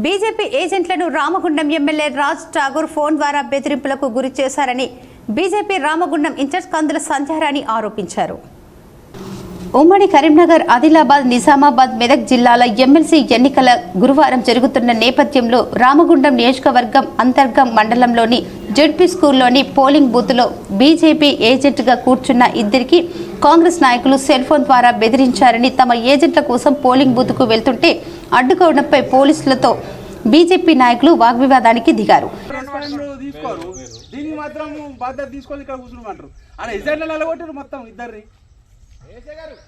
BJP ఏజెంట్లను Ramagundam MLA Raj Tagore phone ద్వారా బెదిరింపులకు గురి చేశారని బీజేపీ రామగుండం ఇన్ఛార్జ్ కందుల సంధ్యారాణి ఆరోపించారు. ఉమ్మడి కరీంనగర్, ఆదిలాబాద్, నిజామాబాద్, మెదక్ జిల్లాల ఎమ్మెల్సీ ఎన్నికల గురువారం జరుగుతున్న నేపథ్యంలో రామగుండం నియోజకవర్గం అంతర్గం మండలంలోని జెడ్పీ స్కూల్లోని పోలింగ్ బూత్లో బీజేపీ ఏజెంట్గా కూర్చున్న ఇద్దరికి కాంగ్రెస్ నాయకులు సెల్ ఫోన్ ద్వారా బెదిరించారని, తమ ఏజెంట్ల కోసం పోలింగ్ బూత్కు వెళ్తుంటే అడ్డుకోవడంపై పోలీసులతో బీజేపీ నాయకులు వాగ్వివాదానికి దిగారు.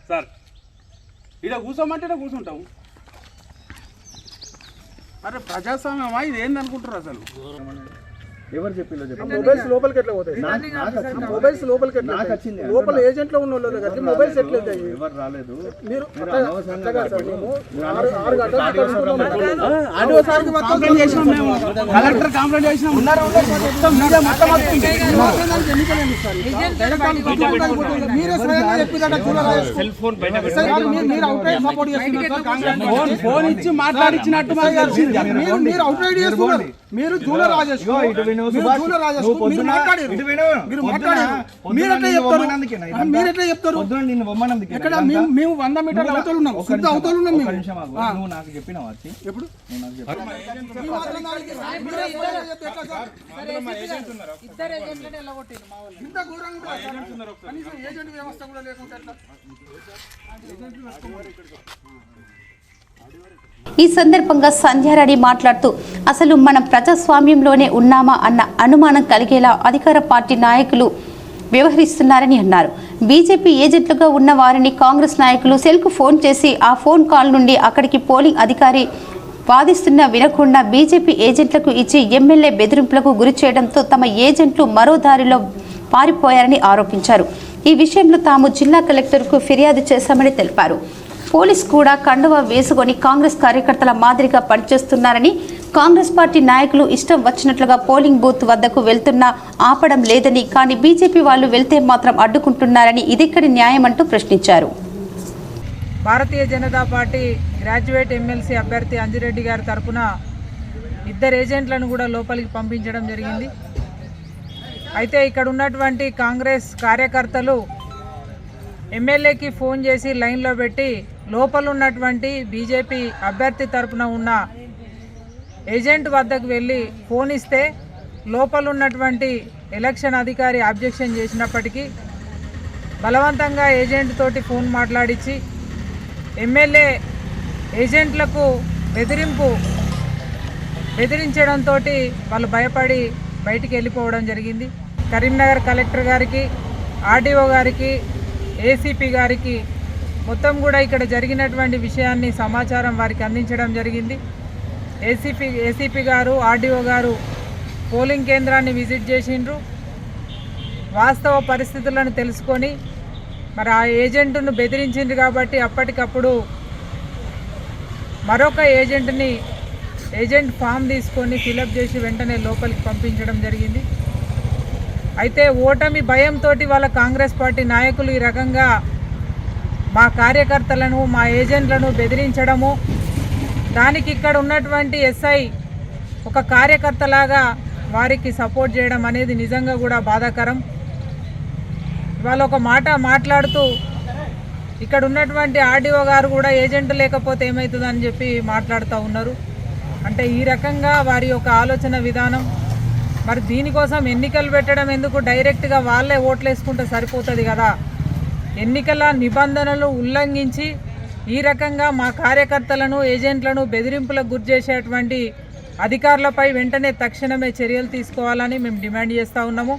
సార్ ఇక్కడ కూర్చోమంటే కూర్చుంటాం. అరే ప్రజాస్వామ్యమా ఇది ఏందనుకుంటారు అసలు? ఎవరు చెప్పిలో మొబైల్స్ లోపలికి ఎట్లా పోతాయి? మొబైల్స్ లోపలికి ఎట్లా వచ్చింది? లోపల ఏజెంట్ లో ఉన్న వాళ్ళు కదా మొబైల్స్ ఎట్లా అవుతాయి? ఎవరు రాలేదు. మీరు కలెక్టర్ కంప్లైంట్ చేసినాం. ఫోన్ ఇచ్చి మాట్లాడించినట్టు మీరు జూలర్ రాజేష్ మేము 100 మీటర్ల అవతల ఉన్నాం. అవతల ఉన్నాం. నువ్వు నాకు చెప్పినావా? ఎప్పుడు ఈ సందర్భంగా సంధ్యారాణి మాట్లాడుతూ, అసలు మనం ప్రజాస్వామ్యంలోనే ఉన్నామా అన్న అనుమానం కలిగేలా అధికార పార్టీ నాయకులు వ్యవహరిస్తున్నారని అన్నారు. బీజేపీ ఏజెంట్లుగా ఉన్న వారిని కాంగ్రెస్ నాయకులు సెల్కు ఫోన్ చేసి ఆ ఫోన్ కాల్ నుండి అక్కడికి పోలింగ్ అధికారి వాదిస్తున్నా వినకుండా బీజేపీ ఏజెంట్లకు ఇచ్చి ఎమ్మెల్యే బెదిరింపులకు గురి చేయడంతో తమ ఏజెంట్లు మరో దారిలో పారిపోయారని ఆరోపించారు. ఈ విషయంలో తాము జిల్లా కలెక్టర్కు ఫిర్యాదు చేశామని తెలిపారు. పోలీసు కూడా కండువా వేసుకొని కాంగ్రెస్ కార్యకర్తల మాదిరిగా పనిచేస్తున్నారని, కాంగ్రెస్ పార్టీ నాయకులు ఇష్టం వచ్చినట్లుగా పోలింగ్ బూత్ వద్దకు వెళ్తున్నా ఆపడం లేదని, కానీ బీజేపీ వాళ్ళు వెళ్తే మాత్రం అడ్డుకుంటున్నారని ఇదెక్కడి న్యాయం అంటూ ప్రశ్నించారు. Bharatiya Janata party graduate MLC అభ్యర్థి అంజిరెడ్డి గారి తరఫున ఇద్దరు ఏజెంట్లను కూడా లోపలికి పంపించడం జరిగింది. అయితే ఇక్కడ ఉన్నటువంటి కాంగ్రెస్ కార్యకర్తలు ఎమ్మెల్యేకి ఫోన్ చేసి లైన్లో పెట్టి లోపల ఉన్నటువంటి బీజేపీ అభ్యర్థి తరఫున ఉన్న ఏజెంట్ వద్దకు వెళ్ళి ఫోన్ ఇస్తే లోపల ఉన్నటువంటి ఎలక్షన్ అధికారి అబ్జెక్షన్ చేసినప్పటికీ బలవంతంగా ఏజెంట్ తోటి ఫోన్ మాట్లాడించి ఎమ్మెల్యే ఏజెంట్లకు బెదిరించడంతో వాళ్ళు భయపడి బయటికి వెళ్ళిపోవడం జరిగింది. కరీంనగర్ కలెక్టర్ గారికి, ఆర్డీఓ గారికి, ఏసీపీ గారికి మొత్తం కూడా ఇక్కడ జరిగినటువంటి విషయాన్ని సమాచారం వారికి అందించడం జరిగింది. ఏసీపీ గారు, ఆర్డీఓ గారు పోలింగ్ కేంద్రాన్ని విజిట్ చేసిండ్రు. వాస్తవ పరిస్థితులను తెలుసుకొని మరి ఆ ఏజెంట్ను బెదిరించిండ్రు కాబట్టి అప్పటికప్పుడు మరొక ఏజెంట్ ఫామ్ తీసుకొని ఫిలప్ చేసి వెంటనే లోపలికి పంపించడం జరిగింది. అయితే ఓటమి భయంతో వాళ్ళ కాంగ్రెస్ పార్టీ నాయకులు ఈ రకంగా మా కార్యకర్తలను, మా ఏజెంట్లను బెదిరించడము, దానికి ఇక్కడ ఉన్నటువంటి ఎస్ఐ ఒక కార్యకర్తలాగా వారికి సపోర్ట్ చేయడం అనేది నిజంగా కూడా బాధాకరం. వాళ్ళు ఒక మాట మాట్లాడుతూ ఇక్కడ ఉన్నటువంటి ఆర్డీఓ గారు కూడా ఏజెంట్ లేకపోతే ఏమవుతుందని చెప్పి మాట్లాడుతూ ఉన్నారు. అంటే ఈ రకంగా వారి యొక్క ఆలోచన విధానం. మరి దీనికోసం ఎన్నికలు పెట్టడం ఎందుకు? డైరెక్ట్గా వాళ్ళే ఓట్లు వేసుకుంటే సరిపోతుంది కదా. ఎన్నికల నిబంధనలు ఉల్లంఘించి ఈ రకంగా మా కార్యకర్తలను, ఏజెంట్లను బెదిరింపులకు గురి చేసేటువంటి అధికారులపై వెంటనే తక్షణమే చర్యలు తీసుకోవాలని మేము డిమాండ్ చేస్తూ ఉన్నాము.